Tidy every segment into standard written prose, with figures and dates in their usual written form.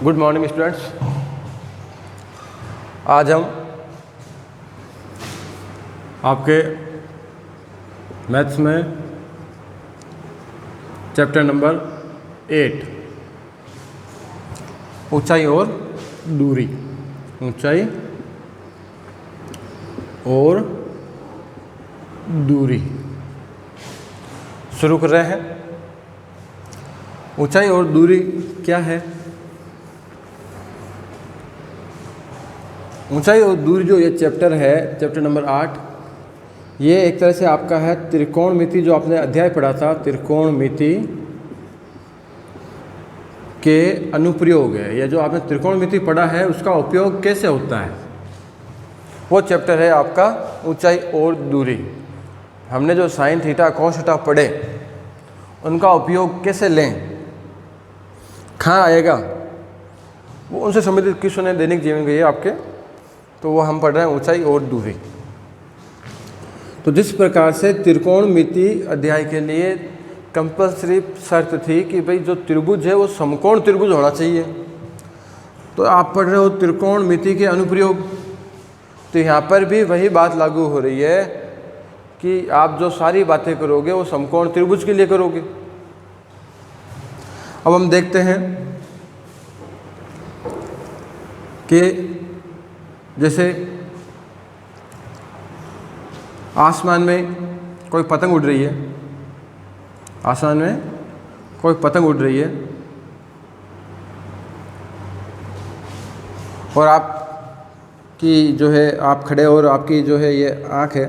Good morning students. आज हम आपके मैथ्स में चैप्टर नंबर 8 ऊंचाई और दूरी, ऊंचाई और दूरी शुरू कर रहे हैं। ऊंचाई और दूरी क्या है? ऊंचाई और दूरी जो ये चैप्टर है, चैप्टर नंबर 8, ये एक तरह से आपका है त्रिकोणमिति। जो आपने अध्याय पढ़ा था, त्रिकोणमिति के अनुप्रयोग है। ये जो आपने त्रिकोणमिति पढ़ा है उसका उपयोग कैसे होता है, वो चैप्टर है आपका ऊंचाई और दूरी। हमने जो साइन थीटा कॉस थीटा पढ़े उनका उपयोग कैसे लें, कहाँ आएगा, वो उनसे संबंधित क्वेश्चन है दैनिक जीवन के आपके, तो वो हम पढ़ रहे हैं ऊंचाई और दूरी। तो जिस प्रकार से त्रिकोणमिति अध्याय के लिए कंपल्सरी शर्त थी कि भाई जो त्रिभुज है वो समकोण त्रिभुज होना चाहिए, तो आप पढ़ रहे हो त्रिकोणमिति के अनुप्रयोग। तो यहाँ पर भी वही बात लागू हो रही है कि आप जो सारी बातें करोगे वो समकोण त्रिभुज के लिए करोगे। अब हम देखते हैं कि जैसे आसमान में कोई पतंग उड़ रही है, आसमान में कोई पतंग उड़ रही है और आपकी जो है आप खड़े और आपकी जो है ये आँख है,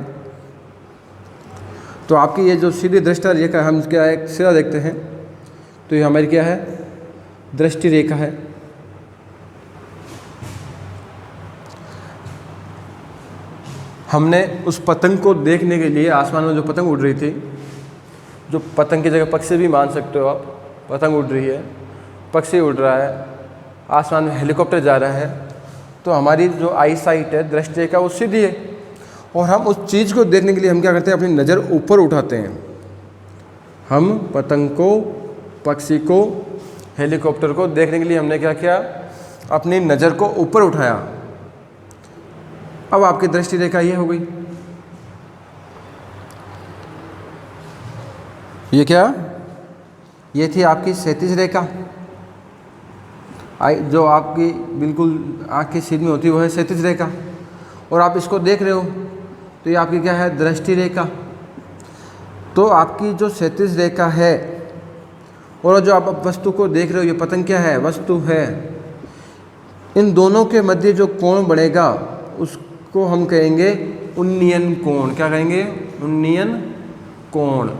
तो आपकी ये जो सीधी दृष्टि रेखा, हम क्या है सीधा देखते हैं, तो ये हमारी क्या है, दृष्टि रेखा है। हमने उस पतंग को देखने के लिए, आसमान में जो पतंग उड़ रही थी, जो पतंग की जगह पक्षी भी मान सकते हो आप, पतंग उड़ रही है, पक्षी उड़ रहा है, आसमान में हेलीकॉप्टर जा रहा है, तो हमारी जो आई साइट है, दृष्टि रेखा, वो सीधी है। और हम उस चीज़ को देखने के लिए हम क्या करते हैं, अपनी नज़र ऊपर उठाते हैं। हम पतंग को, पक्षी को, हेलीकॉप्टर को देखने के लिए हमने क्या किया, अपनी नज़र को ऊपर उठाया। अब आपकी दृष्टि रेखा ये हो गई। ये क्या, ये थी आपकी क्षैतिज रेखा, जो आपकी बिल्कुल आँख की सीध में होती है वो है क्षैतिज रेखा। और आप इसको देख रहे हो तो ये आपकी क्या है, दृष्टि रेखा। तो आपकी जो क्षैतिज रेखा है और जो आप वस्तु को देख रहे हो, ये पतंग क्या है, वस्तु है, इन दोनों के मध्य जो कोण बनेगा उसको हम कहेंगे उन्नयन कोण। क्या कहेंगे, उन्नयन कोण।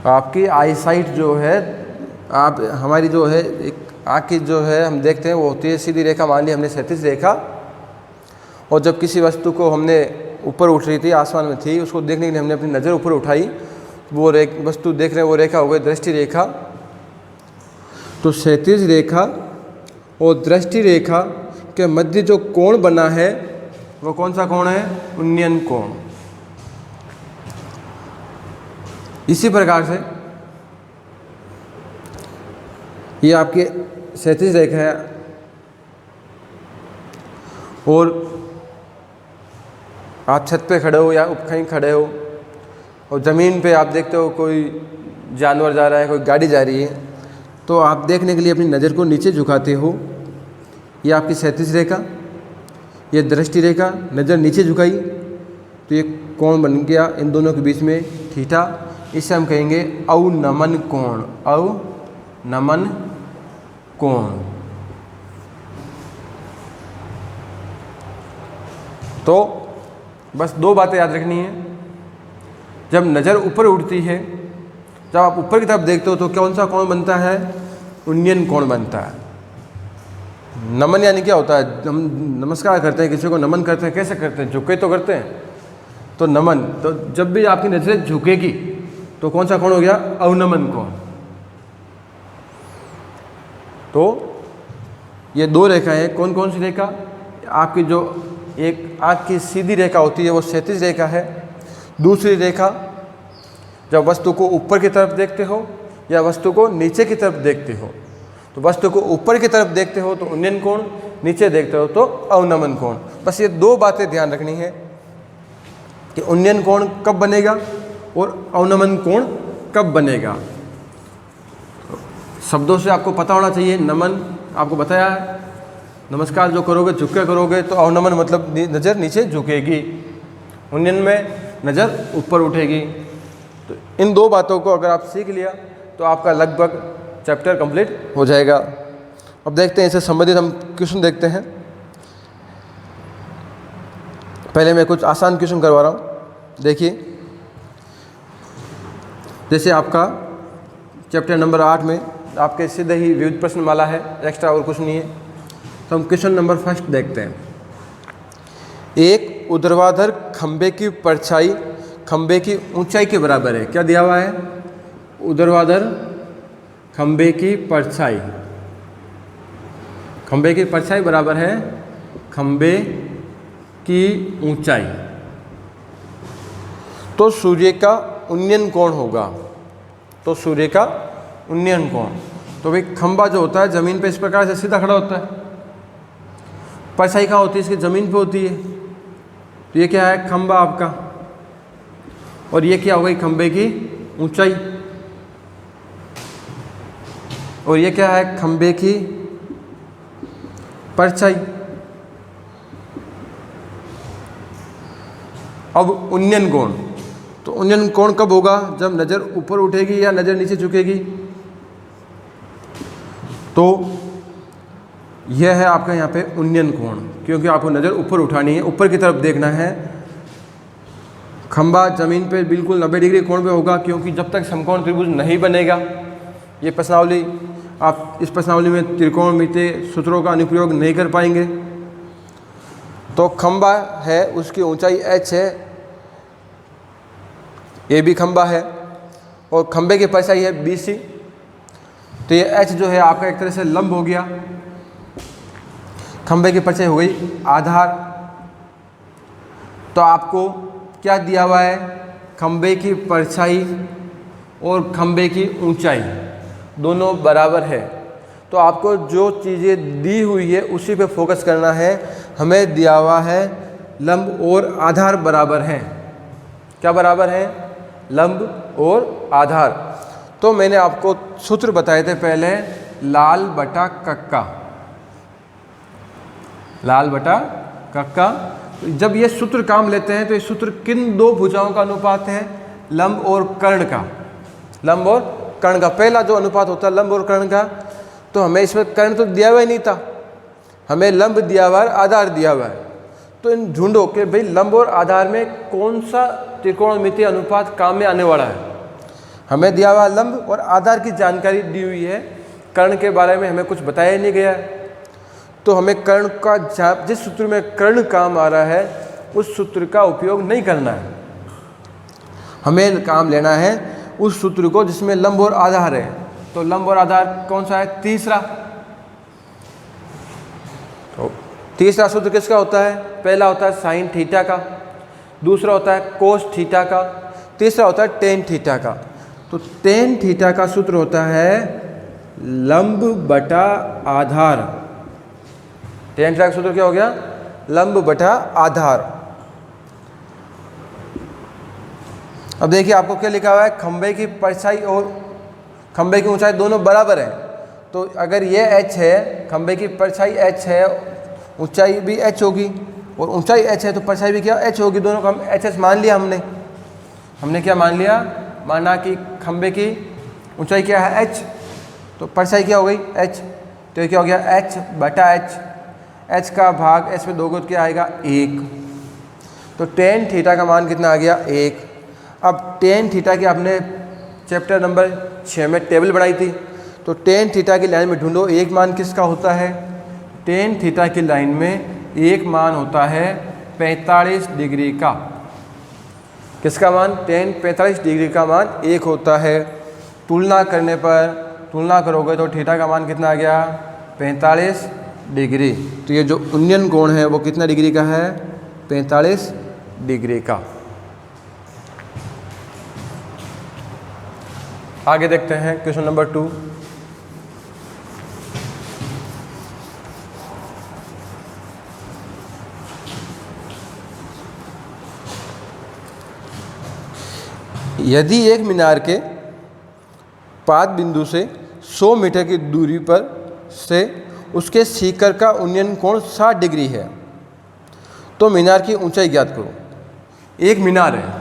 आपकी आईसाइट जो है, आप हमारी जो है एक आँख की जो है हम देखते हैं वो होती है सीधी रेखा, मान ली हमने क्षैतिज रेखा। और जब किसी वस्तु को हमने ऊपर उठ रही थी, आसमान में थी, उसको देखने के लिए हमने अपनी नज़र ऊपर उठाई, वो वस्तु देख रहे हैं, वो रेखा हो गई दृष्टि रेखा। तो क्षैतिज रेखा और दृष्टि रेखा के मध्य जो कोण बना है वो कौन सा कोण है, उन्नयन कोण। इसी प्रकार से ये आपकी क्षैतिज रेखा है और आप छत पे खड़े हो या कहीं खड़े हो और ज़मीन पे आप देखते हो कोई जानवर जा रहा है, कोई गाड़ी जा रही है, तो आप देखने के लिए अपनी नज़र को नीचे झुकाते हो। ये आपकी क्षैतिज रेखा, ये दृष्टि रेखा, नज़र नीचे झुकाई तो ये कोण बन गया इन दोनों के बीच में थीटा। इसे हम कहेंगे अवनमन कोण, अवनमन कोण। तो बस दो बातें याद रखनी है। जब नज़र ऊपर उठती है, जब आप ऊपर की तरफ देखते हो तो कौन सा कोण बनता है, उन्नयन कोण बनता है। नमन यानी क्या होता है, हम नमस्कार करते हैं, किसी को नमन करते हैं, कैसे करते हैं, झुके तो करते हैं, तो नमन। तो जब भी आपकी नज़रें झुकेगी तो कौन सा कोण हो गया, अवनमन कोण। तो ये दो रेखाएं, कौन कौन सी रेखा, आपकी जो एक आँख की सीधी रेखा होती है वो क्षैतिज रेखा है, दूसरी रेखा जब वस्तु को ऊपर की तरफ देखते हो या वस्तु को नीचे की तरफ देखते हो। तो वस्तु को ऊपर की तरफ देखते हो तो उन्नयन कोण, नीचे देखते हो तो अवनमन कोण। बस ये दो बातें ध्यान रखनी है कि उन्नयन कोण कब बनेगा और अवनमन कोण कब बनेगा। शब्दों से आपको पता होना चाहिए। नमन आपको बताया है, नमस्कार जो करोगे झुक के करोगे, तो अवनमन मतलब नज़र नीचे झुकेगी, उन्नयन में नज़र ऊपर उठेगी। तो इन दो बातों को अगर आप सीख लिया तो आपका लगभग चैप्टर कंप्लीट हो जाएगा। अब देखते हैं इससे संबंधित हम क्वेश्चन देखते हैं। पहले मैं कुछ आसान क्वेश्चन करवा रहा हूँ। देखिए, जैसे आपका चैप्टर नंबर 8 में आपके सीधे ही विविध प्रश्नमाला है, एक्स्ट्रा और कुछ नहीं है। तो हम क्वेश्चन नंबर 1 देखते हैं। एक ऊर्ध्वाधर खंबे की परछाई खंबे की ऊंचाई के बराबर है। क्या दिया हुआ है? ऊर्ध्वाधर खंबे की परछाई, खंबे की परछाई बराबर है खंबे की ऊंचाई। तो सूर्य का उन्नयन कोण होगा। तो सूर्य का उन्नयन कोण, तो भाई खंबा जो होता है ज़मीन पे इस प्रकार से सीधा खड़ा होता है, परछाई कहाँ होती है? इसकी ज़मीन पे होती है। तो ये क्या है? खंबा आपका। और ये क्या हो गई? खंबे की ऊंचाई। और ये क्या है? खंबे की परछाई। अब उन्नयन कोण, तो उन्नयन कोण कब होगा? जब नज़र ऊपर उठेगी या नज़र नीचे झुकेगी। तो यह है आपका यहाँ पे उन्नयन कोण, क्योंकि आपको नज़र ऊपर उठानी है, ऊपर की तरफ देखना है। खंबा ज़मीन पे बिल्कुल 90 डिग्री कोण पे होगा, क्योंकि जब तक समकोण त्रिभुज नहीं बनेगा, ये प्रश्नावली आप इस प्रश्नावली में त्रिकोणमितीय सूत्रों का अनुप्रयोग नहीं कर पाएंगे। तो खंबा है, उसकी ऊंचाई h है, ये भी खंबा है, और खंबे की परछाई है BC। तो ये h जो है आपका एक तरह से लंब हो गया, खंबे की परछाई हो गई आधार। तो आपको क्या दिया हुआ है? खंबे की परछाई और खंबे की ऊंचाई दोनों बराबर है। तो आपको जो चीज़ें दी हुई है उसी पे फोकस करना है। हमें दिया हुआ है लंब और आधार बराबर है। क्या बराबर है? लंब और आधार। तो मैंने आपको सूत्र बताए थे पहले, लाल बटा कक्का, लाल बटा कक्का। जब ये सूत्र काम लेते हैं तो ये सूत्र किन दो भुजाओं का अनुपात है? लंब और कर्ण का। लंब और कर्ण का पहला जो अनुपात होता है लंब और कर्ण का, तो हमें इसमें कर्ण तो दिया हुआ ही नहीं था, हमें लंब दिया हुआ है, आधार दिया हुआ है। तो इन ढूंढो कि भाई लंब और आधार में कौन सा त्रिकोणमितीय अनुपात काम में आने वाला है। हमें दिया हुआ लंब और आधार की जानकारी दी हुई है, कर्ण के बारे में हमें कुछ बताया ही नहीं गया है। तो हमें कर्ण का, जिस सूत्र में कर्ण काम आ रहा है उस सूत्र का उपयोग नहीं करना है। हमें काम लेना है उस सूत्र को जिसमें लंब और आधार है। तो लंब और आधार कौन सा है? तीसरा। तो तीसरा सूत्र किसका होता है? पहला होता है साइन थीटा का, दूसरा होता है कोस थीटा का, तीसरा होता है टेन थीटा का। तो टेन थीटा का सूत्र होता है लंब बटा आधार। टेन थीटा का सूत्र क्या हो गया? लंब बटा आधार। अब देखिए आपको क्या लिखा हुआ है? खंबे की परछाई और खंबे की ऊंचाई दोनों बराबर है। तो अगर ये h है, खंबे की परछाई h है, ऊंचाई भी h होगी, और ऊंचाई h है तो परछाई भी क्या? h होगी। दोनों को हम hs मान लिया। हमने क्या मान लिया? माना कि खंबे की ऊंचाई क्या है? h, तो परछाई क्या हो गई? h। तो ये क्या हो गया? h बटा h। h का भाग h में 2 को क्या आएगा? 1। तो टेन थीटा का मान कितना आ गया? 1। अब टेन थीटा की आपने चैप्टर नंबर 6 में टेबल बनाई थी, तो टेन थीटा की लाइन में ढूंढो एक मान किसका होता है? टेन थीटा की लाइन में एक मान होता है 45 डिग्री का। किसका मान? टेन 45 डिग्री का मान 1 होता है। तुलना करने पर, तुलना करोगे तो थीटा का मान कितना आ गया? 45 डिग्री। तो ये जो उन्नयन कोण है वो कितना डिग्री का है? 45 डिग्री का। आगे देखते हैं क्वेश्चन नंबर 2। यदि एक मीनार के पाद बिंदु से 100 मीटर की दूरी पर से उसके शिखर का उन्नयन कोण 60 डिग्री है तो मीनार की ऊंचाई ज्ञात करो। एक मीनार है,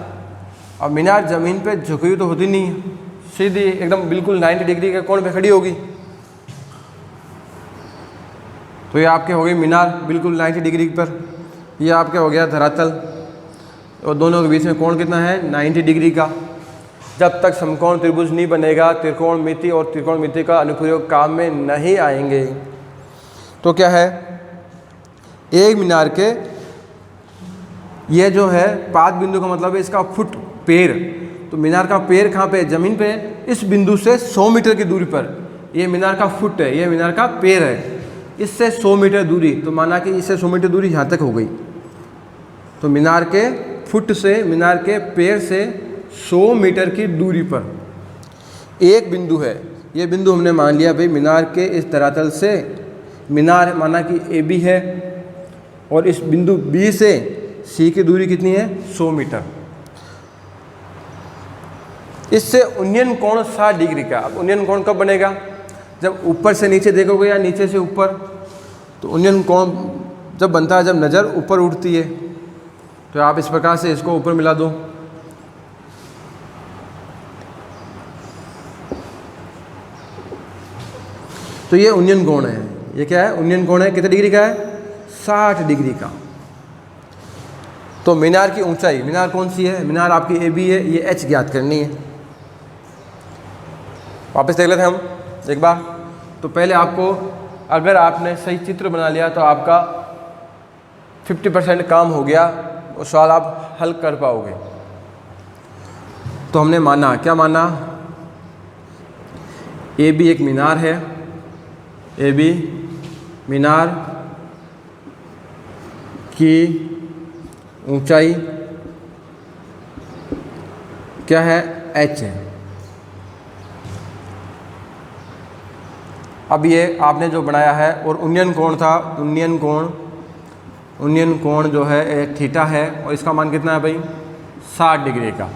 अब मीनार ज़मीन पे झुकी हुई तो होती नहीं है, सीधी एकदम बिल्कुल 90 डिग्री के कोण पे खड़ी होगी। तो ये आपके हो गई मीनार बिल्कुल 90 डिग्री पर, ये आपके हो गया धरातल, और दोनों के बीच में कोण कितना है 90 डिग्री का। जब तक समकोण त्रिभुज नहीं बनेगा त्रिकोणमिति और त्रिकोणमिति का अनुप्रयोग काम में नहीं आएंगे। तो क्या है, एक मीनार के ये जो है पाद बिंदु का मतलब है इसका फुट पैर, तो मीनार का पैर कहाँ पे, ज़मीन पे, इस बिंदु से 100 मीटर की दूरी पर। ये मीनार का फुट है, ये मीनार का पैर है, इससे 100 मीटर दूरी, तो माना कि इससे 100 मीटर दूरी यहाँ तक हो गई। तो मीनार के फुट से, मीनार के पैर से 100 मीटर की दूरी पर एक बिंदु है। ये बिंदु हमने मान लिया भाई मीनार के इस धरातल से, मीनार माना कि AB है, और इस बिंदु B से C की दूरी कितनी है 100 मीटर। इससे उन्नयन कोण 60 डिग्री का। अब उन्नयन कोण कब बनेगा, जब ऊपर से नीचे देखोगे या नीचे से ऊपर। तो उन्नयन कोण जब बनता है जब नज़र ऊपर उठती है। तो आप इस प्रकार से इसको ऊपर मिला दो। तो ये उन्नयन कोण है, ये क्या है उन्नयन कोण है, कितने डिग्री का है 60 डिग्री का। तो मीनार की ऊंचाई, मीनार कौन सी है, मीनार आपकी AB है, ये H ज्ञात करनी है। वापस देख लेते हैं हम एक बार। तो पहले आपको, अगर आपने सही चित्र बना लिया तो आपका 50% काम हो गया और सवाल आप हल कर पाओगे। तो हमने माना, क्या माना, AB एक मीनार है, AB मीनार की ऊंचाई क्या है H है। अब ये आपने जो बनाया है, और उन्नयन कोण था, उन्नयन कोण जो है एक थीटा है, और इसका मान कितना है भाई 60 डिग्री का।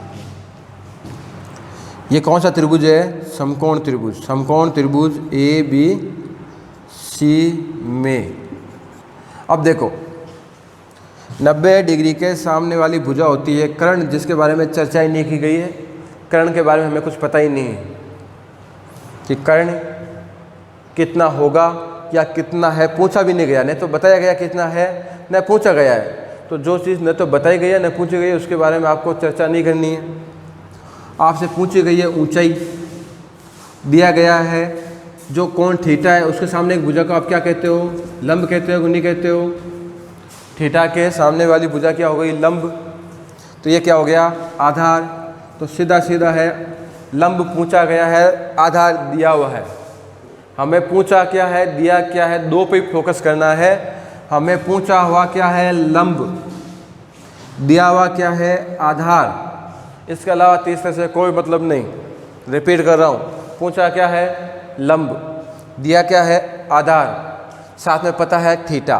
ये कौन सा त्रिभुज है, समकोण त्रिभुज, समकोण त्रिभुज ABC में। अब देखो 90 डिग्री के सामने वाली भुजा होती है कर्ण, जिसके बारे में चर्चा ही नहीं की गई है। कर्ण के बारे में हमें कुछ पता ही नहीं है कि कर्ण कितना होगा या कितना है, पूछा भी नहीं गया, नहीं तो बताया गया कितना है, न पूछा गया है। तो जो चीज़ न तो बताई गई है न पूछी गई है उसके बारे में आपको चर्चा नहीं करनी है। आपसे पूछी गई है ऊंचाई, दिया गया है जो कोण थीटा है, उसके सामने एक भुजा को आप क्या कहते हो, लंब कहते हो कि नहीं कहते हो। थीटा के सामने वाली भुजा क्या हो गई, लंब। तो ये क्या हो गया, आधार। तो सीधा सीधा है, लंब पूछा गया है, आधार दिया हुआ है। हमें पूछा क्या है, दिया क्या है, दो पे फोकस करना है। हमें पूछा हुआ क्या है, लंब, दिया हुआ क्या है, आधार। इसके अलावा तीसरे से कोई मतलब नहीं। रिपीट कर रहा हूँ, पूछा क्या है, लंब, दिया क्या है, आधार, साथ में पता है थीटा।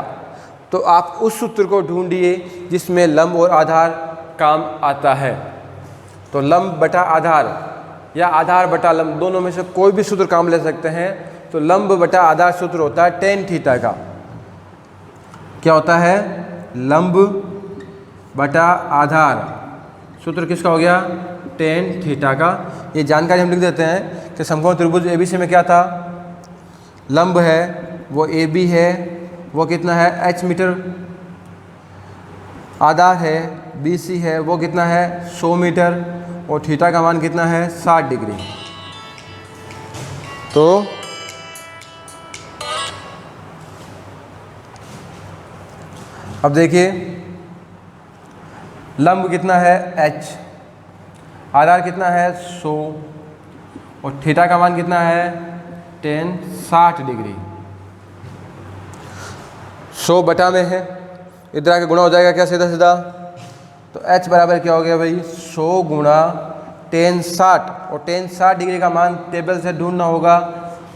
तो आप उस सूत्र को ढूंढिए जिसमें लंब और आधार काम आता है। तो लंब बटा आधार या आधार बटा लंब, दोनों में से कोई भी सूत्र काम ले सकते हैं। तो लंब बटा आधार सूत्र होता है टेन थीटा का। क्या होता है, लंब बटा आधार सूत्र किसका हो गया, टेन थीटा का। ये जानकारी हम लिख देते हैं कि समकोण त्रिभुज ABC में क्या था, लंब है वो AB है, वो कितना है H मीटर, आधार है BC है, वो कितना है 100 मीटर, और थीटा का मान कितना है 60 डिग्री। तो अब देखिए लंब कितना है H, आधार कितना है 100, और थीटा का मान कितना है 10, 60 डिग्री। 100 बटा में है, इधर आके गुणा हो जाएगा क्या सीधा सीधा। तो H बराबर क्या हो गया भाई, 100 गुणा 10 60, और tan 60 डिग्री का मान टेबल से ढूंढना होगा।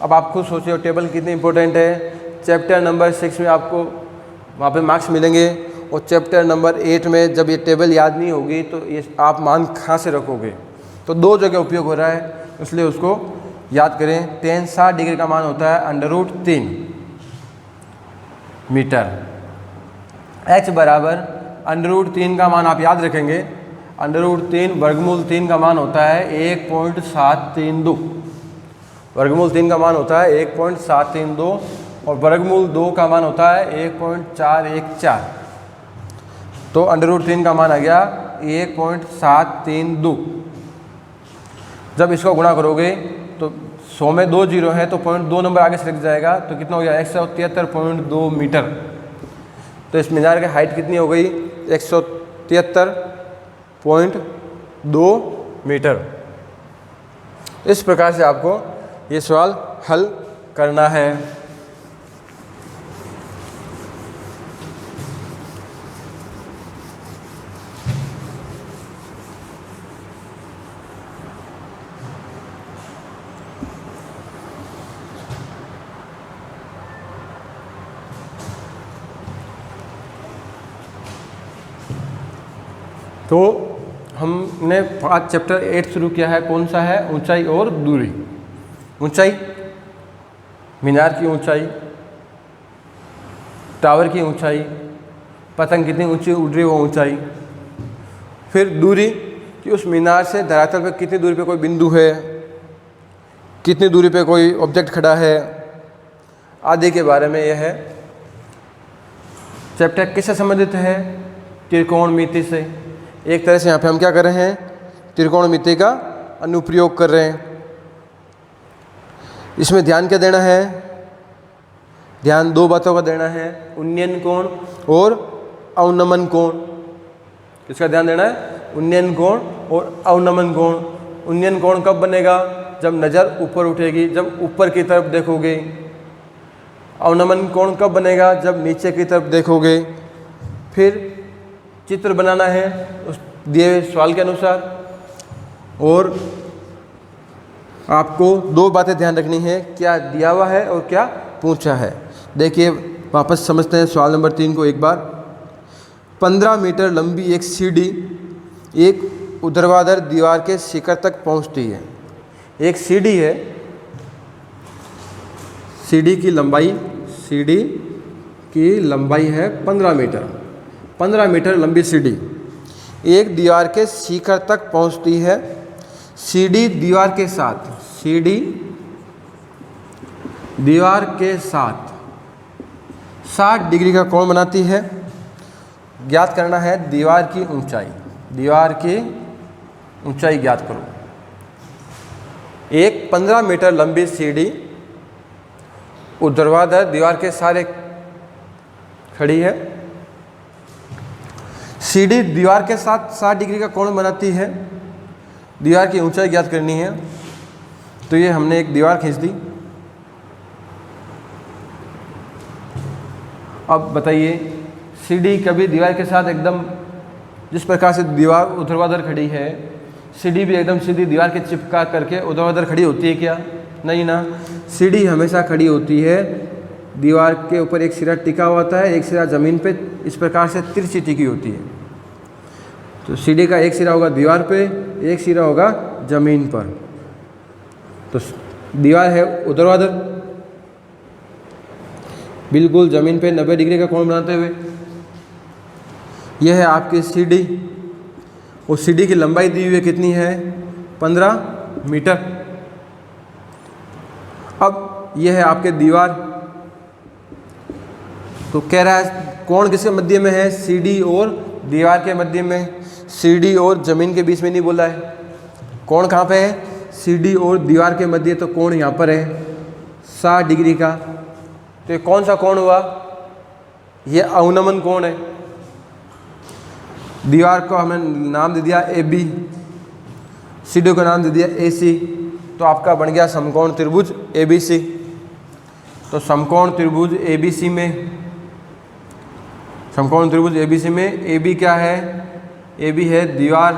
अब आप खुद सोचिए टेबल कितनी इंपॉर्टेंट है। चैप्टर नंबर 6 में आपको वहाँ पे मार्क्स मिलेंगे और चैप्टर नंबर 8 में जब ये टेबल याद नहीं होगी तो ये आप मान कहाँ से रखोगे। तो 2 जगह उपयोग हो रहा है, इसलिए उसको याद करें। tan 60 डिग्री का मान होता है √3 मीटर। h बराबर √3 का मान आप याद रखेंगे, √3 वर्गमूल 3 का मान होता है 1.732। वर्गमूल 3 का मान होता है 1.732 और वर्गमूल 2 का मान होता है 1.414। तो √3 का मान आ गया 1.732। जब इसको गुणा करोगे तो 100 में 2 जीरो है तो 0.2 नंबर आगे से लग जाएगा, तो कितना हो गया 173.2 मीटर। तो इस मीनार की हाइट कितनी हो गई 173.2 मीटर। इस प्रकार से आपको ये सवाल हल करना है। तो हमने आज चैप्टर 8 शुरू किया है, कौन सा है, ऊंचाई और दूरी। ऊंचाई, मीनार की ऊंचाई, टावर की ऊंचाई, पतंग कितनी ऊंची उड़ रही वो ऊंचाई, फिर दूरी कि उस मीनार से धरातल पर कितनी दूरी पे कोई बिंदु है, कितनी दूरी पे कोई ऑब्जेक्ट खड़ा है, आदि के बारे में यह है। चैप्टर किससे संबंधित है, त्रिकोणमिति से। एक तरह से यहाँ पे हम क्या कर रहे हैं, त्रिकोणमिति का अनुप्रयोग कर रहे हैं। इसमें ध्यान क्या देना है, ध्यान 2 बातों का देना है, उन्नयन कोण और अवनमन कोण। किसका ध्यान देना है, उन्नयन कोण और अवनमन कोण। उन्नयन कोण कब बनेगा, जब नज़र ऊपर उठेगी, जब ऊपर की तरफ देखोगे। अवनमन कोण कब बनेगा, जब नीचे की तरफ देखोगे। फिर चित्र बनाना है उस दिए हुए सवाल के अनुसार, और आपको 2 बातें ध्यान रखनी है, क्या दिया हुआ है और क्या पूछा है। देखिए वापस समझते हैं सवाल नंबर 3 को एक बार। 15 मीटर लंबी एक सीढ़ी एक ऊर्ध्वाधर दीवार के शिखर तक पहुंचती है। एक सीढ़ी है, सीढ़ी की लंबाई है 15 मीटर। 15 मीटर लंबी सीढ़ी एक दीवार के शिखर तक पहुंचती है। सीढ़ी दीवार के साथ 60 डिग्री का कोण बनाती है। ज्ञात करना है दीवार की ऊंचाई ज्ञात करो। एक 15 मीटर लंबी सीढ़ी ऊर्ध्वाधर दीवार के सारे खड़ी है। सीढ़ी दीवार के साथ 60 डिग्री का कोण बनाती है। दीवार की ऊंचाई ज्ञात करनी है, तो ये हमने एक दीवार खींच दी। अब बताइए, सीढ़ी कभी दीवार के साथ एकदम, जिस प्रकार से दीवार ऊर्ध्वाधर खड़ी है, सीढ़ी भी एकदम सीधी दीवार के चिपका करके ऊर्ध्वाधर खड़ी होती है क्या, नहीं ना। सीढ़ी हमेशा खड़ी होती है, दीवार के ऊपर एक सिरा टिका हुआ होता है, एक सिरा ज़मीन पे, इस प्रकार से तिरछी टिकी होती है। तो सीढ़ी का एक सिरा होगा दीवार पे, एक सिरा होगा ज़मीन पर। तो दीवार है ऊर्ध्वाधर, बिल्कुल ज़मीन पे 90 डिग्री का कोण बनाते हुए। यह है आपकी सीढ़ी, और सीढ़ी की लंबाई दी हुई है कितनी है, 15 मीटर। अब यह है आपके दीवार, तो कह रहा है कोण किसके मध्य में है, सीढ़ी और दीवार के मध्य में। सीढ़ी और ज़मीन के बीच में नहीं बोला है। कोण कहाँ पे है, सीढ़ी और दीवार के मध्य, तो कोण यहाँ पर है 60 डिग्री का। तो ये कौन सा कोण हुआ, ये अवनमन कोण है। दीवार को हमने नाम दे दिया AB, सीढ़ी को नाम दे दिया AC, तो आपका बन गया समकोण त्रिभुज ABC। तो समकोण त्रिभुज ABC में AB क्या है, AB है दीवार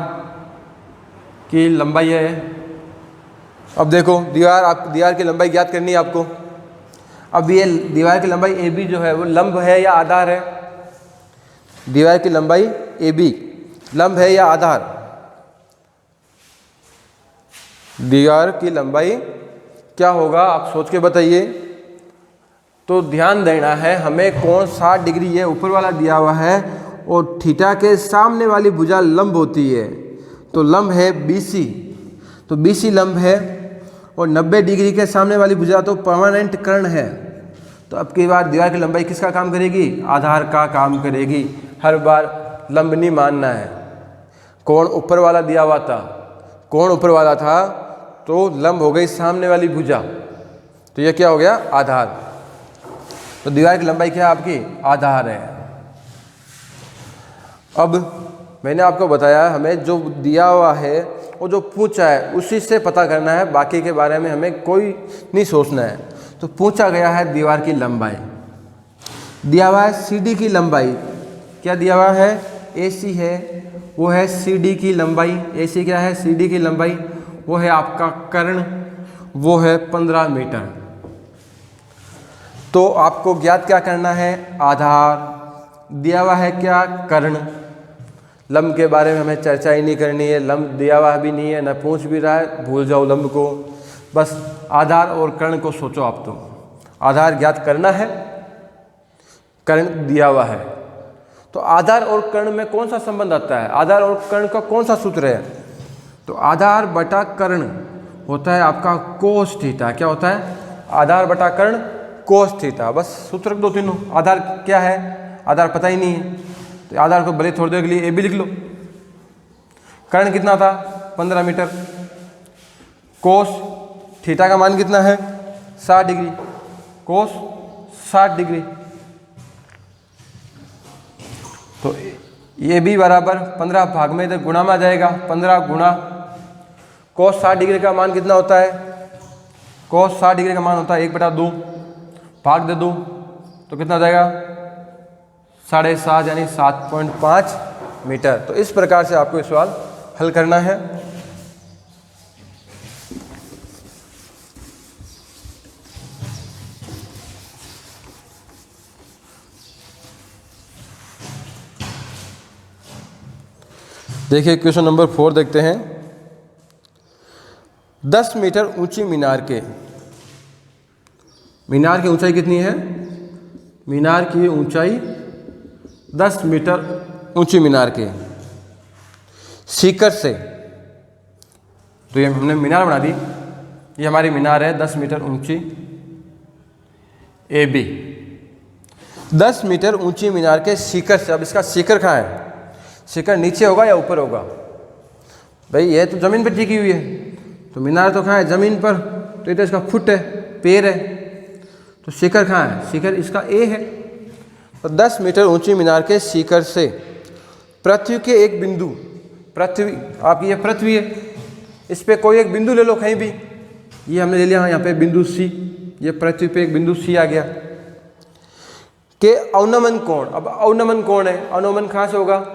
की लंबाई है अब देखो दीवार की लंबाई ज्ञात करनी है आपको। अब ये दीवार की लंबाई ए बी जो है वो लंब है या आधार है? दीवार की लंबाई ए बी लंब है या आधार? दीवार की लंबाई क्या होगा आप सोच के बताइए। तो ध्यान देना है हमें, कोण 60 डिग्री है ऊपर वाला दिया हुआ है और थीटा के सामने वाली भुजा लंब होती है, तो लंब है BC, तो BC लंब है और 90 डिग्री के सामने वाली भुजा तो परमानेंट कर्ण है। तो अब की बार दीवार की लंबाई किसका काम करेगी? आधार का काम करेगी। हर बार लंब नहीं मानना है। कोण ऊपर वाला दिया हुआ था, कोण ऊपर वाला था तो लंब हो गई सामने वाली भुजा, तो यह क्या हो गया? आधार। तो दीवार की लंबाई क्या है आपकी? आधार है। अब मैंने आपको बताया हमें जो दिया हुआ है वो जो पूछा है उसी से पता करना है, बाकी के बारे में हमें कोई नहीं सोचना है। तो पूछा गया है दीवार की लंबाई, दिया हुआ है CD की लंबाई। क्या दिया हुआ है? AC है, वो है CD की लंबाई। AC क्या है? CD की लंबाई, वो है आपका कर्ण, वो है 15 मीटर। तो आपको ज्ञात क्या करना है? आधार। दिया हुआ है क्या? कर्ण। लंब के बारे में हमें चर्चा ही नहीं करनी है, लंब दिया हुआ भी नहीं है, न पूछ भी रहा है, भूल जाओ लंब को। बस आधार और कर्ण को सोचो आप। तो आधार ज्ञात करना है, कर्ण दिया हुआ है। तो आधार और कर्ण में कौन सा संबंध आता है? आधार और कर्ण का कौन सा सूत्र है? तो आधार बटा कर्ण होता है आपका कोस थीटा। क्या होता है? आधार बटा कर्ण कोस थीटा। बस सूत्र रख दो तीनों। आधार क्या है? आधार पता ही नहीं है, तो आधार को भले थोड़ी देर के लिए ए भी लिख लो। कर्ण कितना था? 15 मीटर। कोस थीटा का मान कितना है? 60 डिग्री। कोस 60 डिग्री, तो ये भी बराबर 15 भाग में इधर गुणा में आ जाएगा। 15 गुणा कोस 60 डिग्री का मान कितना होता है? कोस 60 डिग्री का मान होता है 1/2, भाग दे दो तो कितना आ जाएगा? 7.5 यानी 7.5 मीटर। तो इस प्रकार से आपको ये सवाल हल करना है। देखिए क्वेश्चन नंबर 4 देखते हैं। 10 मीटर ऊंची मीनार की ऊंचाई कितनी है? मीनार की ऊंचाई 10 मीटर ऊंची मीनार के सीकर से, तो ये हमने मीनार बना दी। ये हमारी मीनार है 10 मीटर ऊंची AB। 10 मीटर ऊंची मीनार के शिखर से, अब इसका शिखर कहाँ है? शिखर नीचे होगा या ऊपर होगा? भाई ये तो ज़मीन पर टिकी हुई है, तो मीनार तो कहाँ है? ज़मीन पर। तो ये तो इसका फुट है, पैर है, तो शिखर कहाँ है? शिखर इसका A है। तो 10 मीटर ऊंची मीनार के शिखर से पृथ्वी के एक बिंदु, पृथ्वी आपकी ये पृथ्वी है, इस पे कोई एक बिंदु ले लो कहीं भी। ये हमने ले लिया यहाँ पे बिंदु C, ये पृथ्वी पे एक बिंदु C आ गया। के अवनमन कोण, अब अवनमन कोण है, अवनमन कहाँ से होगा?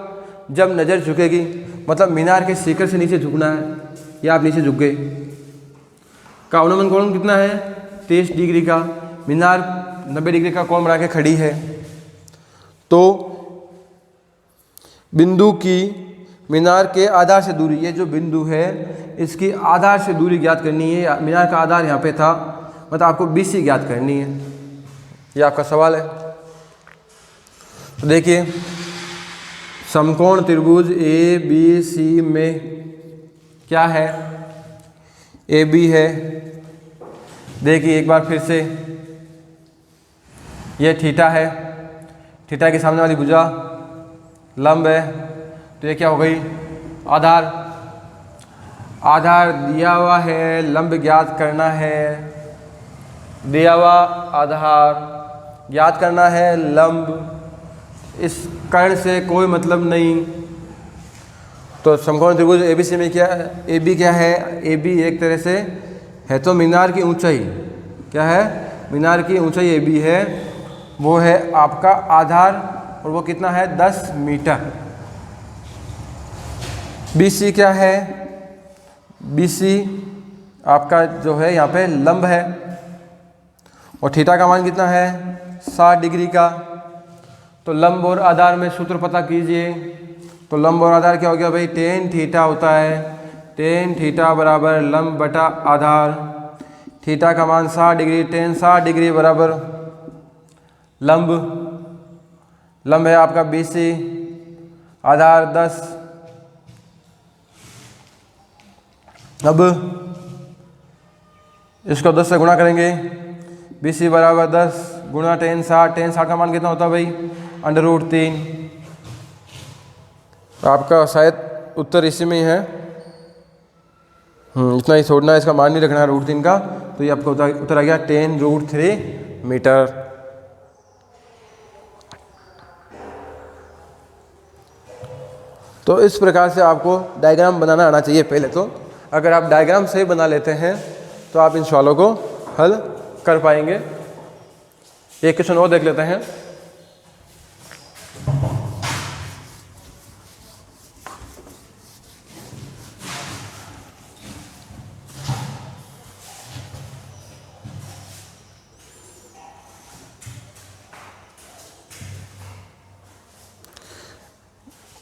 जब नज़र झुकेगी, मतलब मीनार के शिखर से नीचे झुकना है, या आप नीचे झुक गए। का अवनमन कोण कितना है? 23 डिग्री का। मीनार 90 डिग्री का कोण बना के खड़ी है, तो बिंदु की मीनार के आधार से दूरी, ये जो बिंदु है इसकी आधार से दूरी ज्ञात करनी है। मीनार का आधार यहाँ पे था, मतलब आपको BC ज्ञात करनी है। ये आपका सवाल है। तो देखिए समकोण त्रिभुज ABC में क्या है? AB है। देखिए एक बार फिर से, ये थीटा है, थीटा के सामने वाली भुजा लंब है, तो ये क्या हो गई? आधार। आधार दिया हुआ है, लंब ज्ञात करना है। दिया हुआ आधार ज्ञात करना है, लंब, इस कर्ण से कोई मतलब नहीं। तो समकोण त्रिभुज ABC में क्या है? AB क्या है? AB एक तरह से है तो मीनार की ऊंचाई, क्या है? मीनार की ऊंचाई AB है, वो है आपका आधार, और वो कितना है? 10 मीटर। BC क्या है? BC आपका जो है यहाँ पे लंब है और थीटा का मान कितना है 60 डिग्री का। तो लंब और आधार में सूत्र पता कीजिए। तो लंब और आधार क्या हो गया भाई, टेन थीटा होता है। टेन थीटा बराबर लंब बटा आधार। थीटा का मान 60 डिग्री, टेन 60 डिग्री बराबर लंब। लंब है आपका BC, आधार 10। अब इसको 10 से गुणा करेंगे। BC बराबर 10 गुणा टेन 60। टेन 60 का मान कितना होता है भाई, √3। तो आपका शायद उत्तर इसी में ही है। इतना ही छोड़ना है, इसका मान नहीं रखना है √3 का। तो ये आपका उत्तर आ गया 10√3 मीटर। तो इस प्रकार से आपको डायग्राम बनाना आना चाहिए पहले तो। अगर आप डायग्राम सही बना लेते हैं तो आप इन सवालों को हल कर पाएंगे। एक क्वेश्चन और देख लेते हैं।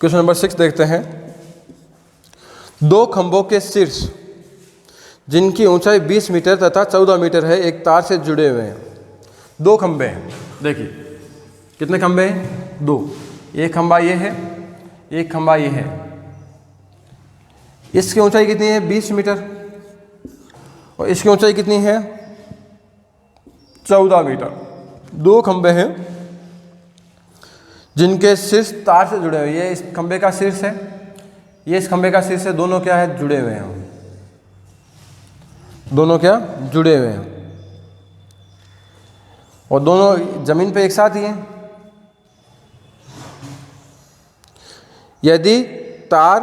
क्वेश्चन नंबर 6 देखते हैं। दो खंभों के शीर्ष जिनकी ऊंचाई 20 मीटर तथा 14 मीटर है एक तार से जुड़े हुए हैं। दो खंभे हैं, देखिए कितने खंभे हैं, दो। एक खंभा ये है, एक खंभा ये है। इसकी ऊंचाई कितनी है 20 मीटर और इसकी ऊंचाई कितनी है 14 मीटर। दो खंभे हैं जिनके शीर्ष तार से जुड़े हुए। ये इस खंभे का शीर्ष है, ये इस खंभे का शीर्ष है। दोनों क्या है, जुड़े हुए हैं। दोनों क्या जुड़े हुए हैं और दोनों जमीन पे एक साथ ही हैं। यदि तार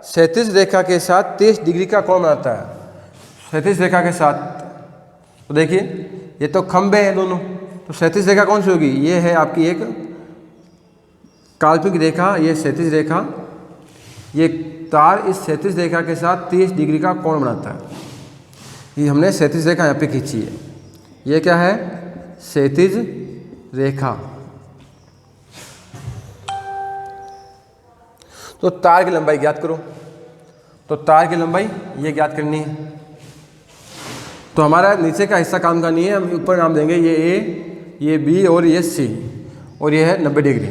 क्षैतिज रेखा के साथ 30 डिग्री का कोण बनाता है, क्षैतिज रेखा के साथ, तो देखिए ये तो खंभे हैं दोनों, तो क्षैतिज रेखा कौन सी होगी, ये है आपकी एक काल्पनिक रेखा, ये क्षैतिज रेखा। ये तार इस क्षैतिज रेखा के साथ 30 डिग्री का कोण बनाता है। ये हमने क्षैतिज रेखा यहाँ पे खींची है। ये क्या है, क्षैतिज रेखा। तो तार की लंबाई ज्ञात करो। तो तार की लंबाई ये ज्ञात करनी है। तो हमारा नीचे का हिस्सा काम का नहीं है, हम ऊपर नाम देंगे ये A, ये B और ये C और ये है 90 डिग्री।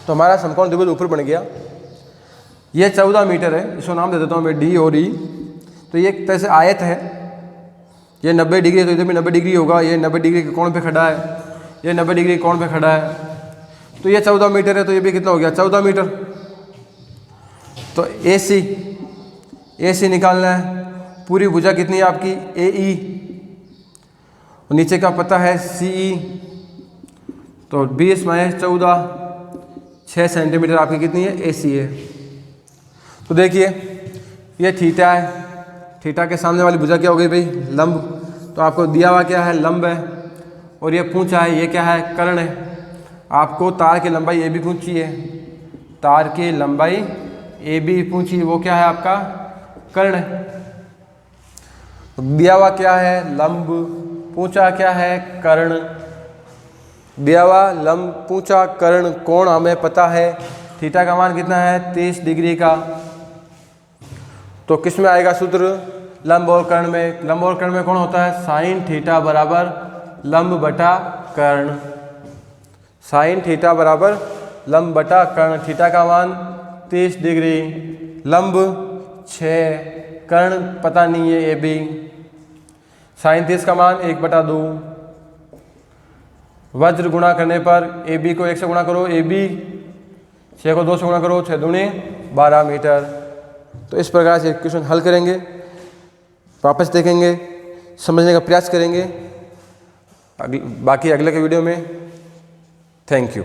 तो हमारा समकोण त्रिभुज ऊपर बन गया। ये 14 मीटर है, इसको नाम दे देता हूँ मैं D और E। तो ये एक तरह से आयत है। ये 90 डिग्री है तो इधर भी 90 डिग्री होगा। ये 90 डिग्री के कोण पे खड़ा है, ये 90 डिग्री के कोण पे खड़ा है। तो ये 14 मीटर है, तो ये भी कितना हो गया 14 मीटर। तो AC निकालना है। पूरी भुजा कितनी है आपकी AE और नीचे का पता है CE। तो 20 - 14 6 सेंटीमीटर आपकी कितनी है AC है। तो देखिए ये थीटा है, थीटा के सामने वाली भुजा क्या हो गई भाई, लंब। तो आपको दिया हुआ क्या है, लंब है। और ये पूंछा है, ये क्या है, कर्ण है। आपको तार की लंबाई AB पूछी है, तार की लंबाई AB पूछी, वो क्या है आपका कर्ण है। तो दिया हुआ क्या है, लंब, पूंछा क्या है, कर्ण। दिया हुआ लंब, पूंछा, कर्ण, कोण हमें पता है। थीटा का मान कितना है 30 डिग्री का। तो किस में आएगा सूत्र, लंब और कर्ण में। लंब और कर्ण में कौन होता है, साइन थीटा बराबर लंब बटा कर्ण। साइन थीटा बराबर लंब बटा कर्ण। थीटा का मान 30 डिग्री, लंब 6, कर्ण पता नहीं है AB। साइन 30 का मान 1/2। वज्र गुणा करने पर AB को 1 से गुणा करो, AB 6 को 2 से गुणा करो, 6 दूनी 12 मीटर। तो इस प्रकार से क्वेश्चन हल करेंगे, वापस देखेंगे, समझने का प्रयास करेंगे बाकी अगले के वीडियो में। Thank you.